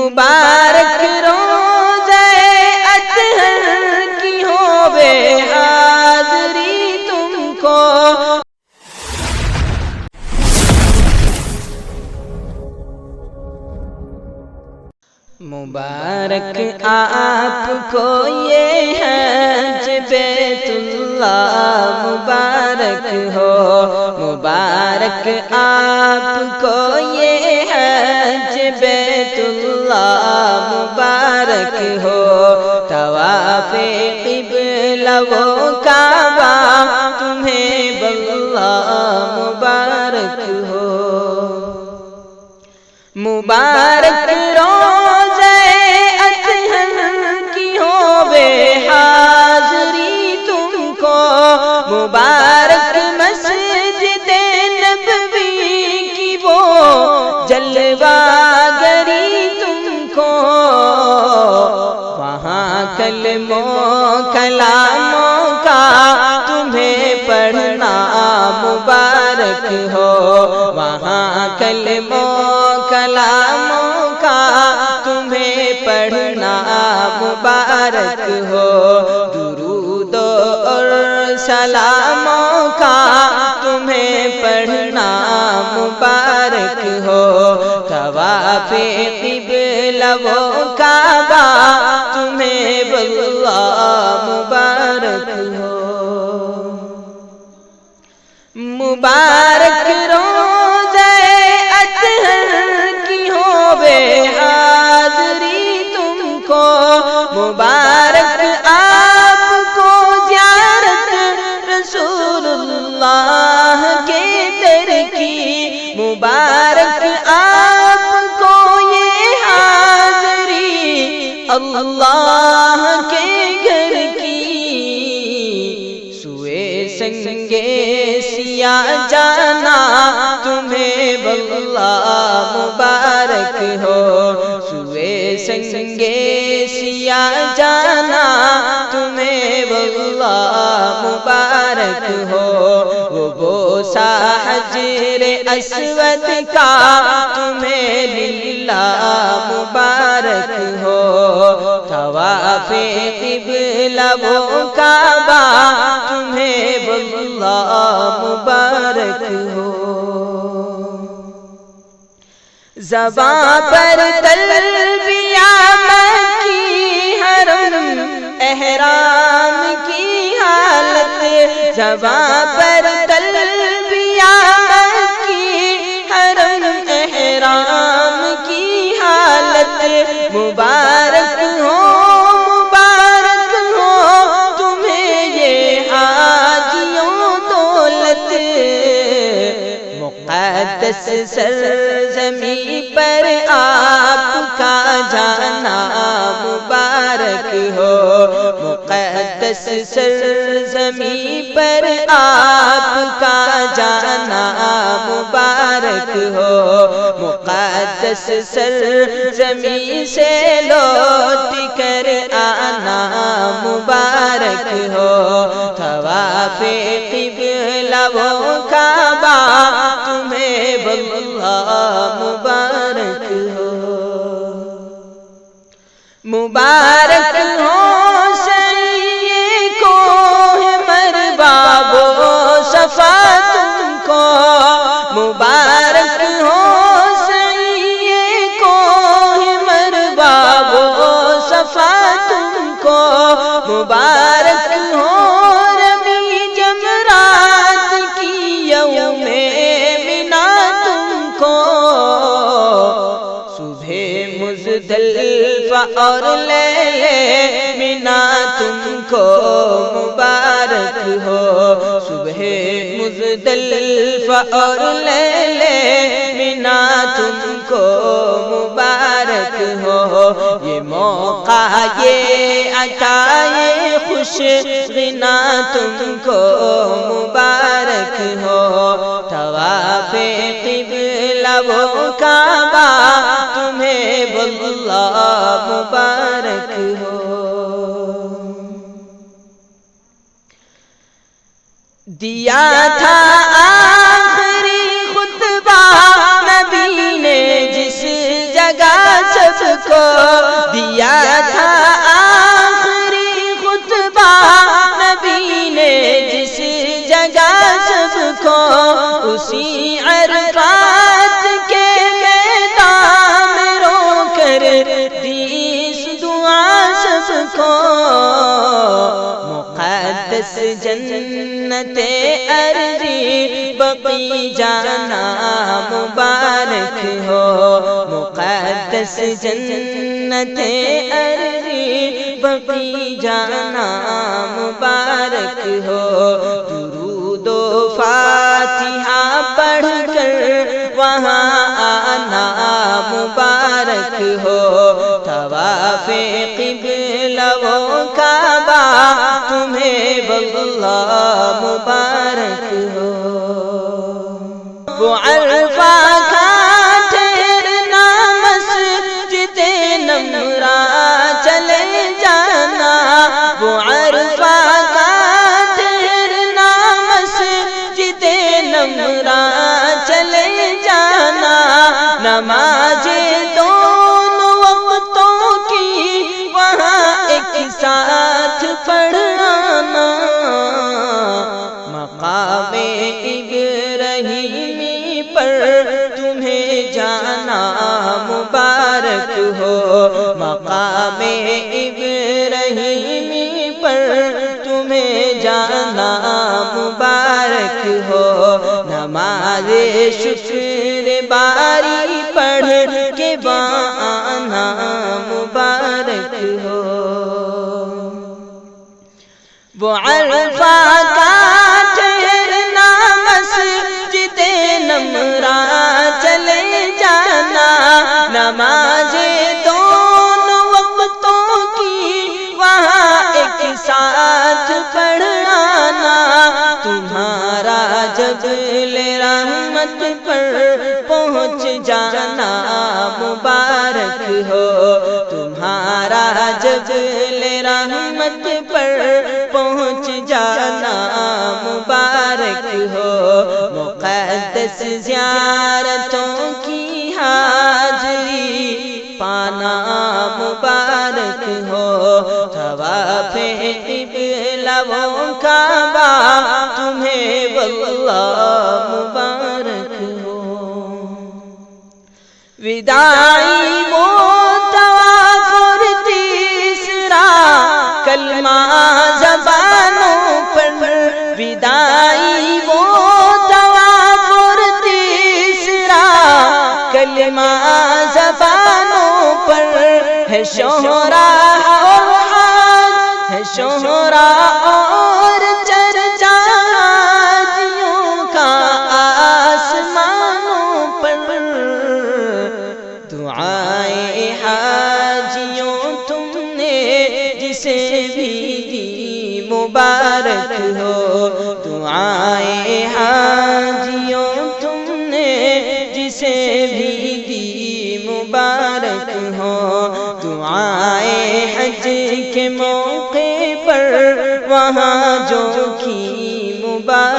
مبارک روزہ اطہر کی ہووے حاضری تم کو، مبارک آپ کو یہ حج بیت اللہ مبارک ہو، مبارک آپ کو یہ حج بیت اللہ مبارک ہو، طواف قبلہ و کعبہ تمہیں باللہ مبارک ہو، مبارک روزہ اطہر کی ہووے حاضری تم کو، مبارک مسجد نبوی کی وہ جلوہ گری تم کو، وہاں کلموں کلاموں کا تمہیں پڑھنا مبارک ہو، وہاں کلموں کلاموں کا تمہیں پڑھنا مبارک ہو، درود اور سلاموں کا تمہیں پڑھنا مبارک ہو، طواف قبلہ و کعبہ تمہیں باللہ مبارک ہو، مبارک روزہ اطہر کی ہووے حاضری تم کو، مبارک آپ کو زیارت رسول اللہ کے در کی، مبارک آپ کو یہ حاضری اللہ کے گھر کی، سوئے سنگے سیاہ جانا تمہیں باللہ مبارک ہو، سوئے سنگے سیاہ جانا تمہیں باللہ مبارک ہو، وہ بوسہ حجر اسود کا تمہیں للہ مبارک ہو، طواف قبلہ و کعبہ تمہیں باللہ مبارک ہو، زباں پر تلبیہ مکی حرم احرام کی حالت، زباں پر تلبیہ مکی حرم احرام کی حالت، مبارک ہو مبارک ہو تمہیں یہ حاجیوں دولت، مقدس سرزمین پر آپ کا جانا مبارک ہو، مقدس سرزمین پر آپ کا جانا مبارک ہو، مقدس سرزمین سے لوٹ کر آنا مبارک ہو، طواف قبلہ و کعبہ تمہیں باللہ مبارک ہو، مبارک ہو سعی کوہ مربع و صفا تم کو، مبارک ہو سعی کوہ مربع و صفا تم کو، مبارک ہو رمی جمرات کی یوم منا تم کو، صبح مزدلفہ اور لیلِ منا تم کو مبارک ہو، صبح مزدلفہ اور لیلِ منا تم کو مبارک ہو، یہ موقع یہ عطائے خوش غنا تم کو مبارک ہو، طواف قبلہ و کعبہ تمہیں باللہ مبارک ہو، دیا تھا آخری خطبہ نبی نے جس جگہ سب کو دیا تھا آخری خطبہ نبی نے جس جگہ سب کو، اسی عرفات کے میدان میں رو کر دی دعا سب کو۔ مقدس جنت ارضی بقی جانا مبارک ہو، مقدس جنت ارضی بقی جانا مبارک ہو۔ درود و فاتحہ پڑھ کر وہاں آنا مبارک ہو، طواف قبلہ و کعبہ تمہیں واللہ مبارک ہو۔ وہ عرفہ کا ٹھہرنا مسجد نمرہ چلے جانا، وہ عرفہ کا ٹھہرنا مسجد نمرہ چلے جانا، نماز دونوں وقتوں کی وہاں ایک ساتھ پڑھانا، مقام ابراہیمی پر تمہیں جانا مبارک ہو، مقام ابراہیمی پر تمہیں جانا مبارک ہو، نماز شکر باری پڑھ کے آنا مبارک ہو۔ وہ عرفہ کا ٹھہرنا مسجد نمرہ چلے جانا، نماز دونوں وقتوں کی وہاں ایک ساتھ پڑھانا، تمہارا جبل رحمت پر پہنچ جانا مبارک ہو، تمہارا جبل رحمت پر پہنچ جانا مبارک ہو، مقدس زیارتوں کی حاضری پانا مبارک ہو، طواف قبلہ و کعبہ تمہیں واللہ مبارک ہو۔ وداعی وہ طواف اور تیسرا کلمہ زبانوں پر، وداعی وہ طواف اور تیسرا کلمہ زبانوں پر، ہے شہرا اور حاج، ہے شہرا اور چرچا حاجیوں کا آسمانوں پر، دعائیں حاجیوں تم نے جسے بھی دی مبارک ہو، دعائیں حاجیوں تم نے جسے بھی دی مبارک ہو، دعائیں حج کے موقع پر وہاں جو کی مبارک